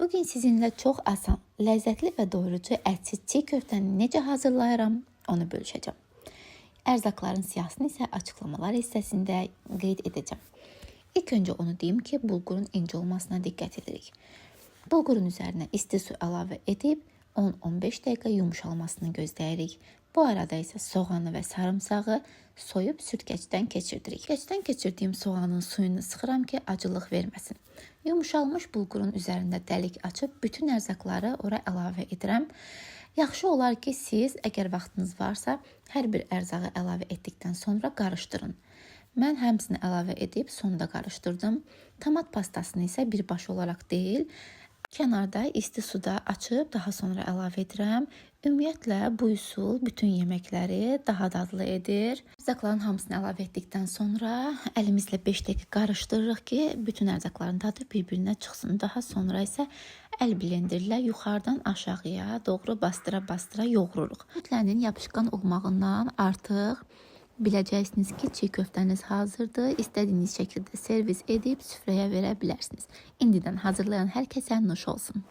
Bugün sizinlə çox asan, ləzzətli və doyurucu ətsiz çiğ köftəni necə hazırlayıram, onu bölüşəcəm. Ərzaqların siyahısını isə açıqlamalar hissəsində qeyd edəcəm. İlk öncə onu deyim ki, bulqurun incə olmasına diqqət edirik. Bulqurun üzərinə isti su əlavə edib 10-15 dəqiqə yumuşalmasını gözləyirik. Bu arada isə soğanı və sarımsağı soyub süzgəcdən keçirdirik. Süzgəcdən keçirdiyim soğanın suyunu sıxıram ki, acılıq verməsin. Yumuşalmış bulqurun üzərində dəlik açıb bütün ərzaqları ora əlavə edirəm. Yaxşı olar ki, siz əgər vaxtınız varsa, hər bir ərzağı əlavə etdikdən sonra qarışdırın. Mən həmsini əlavə edib sonda qarışdırdım. Tomat pastasını isə birbaşa olaraq deyil, kənarda isti suda açıb daha sonra əlavə edirəm. Ümumiyyətlə bu üsul bütün yeməkləri daha dadlı edir. Ərzaqların hamısını əlavə etdikdən sonra əlimizlə 5 dəqiqə qarışdırırıq ki, bütün ərzaqların dadı bir-birinə çıxsın. Daha sonra isə əl blenderlə yuxarıdan aşağıya doğru bastıra-bastıra yoğururuq. Kütlənin yapışqan olmağından artıq biləcəksiniz ki, çiğ köftəniz hazırdır. İstədiyiniz şəkildə servis edib süfrəyə verə bilərsiniz. İndidən hazırlayan hər kəsə nuş olsun.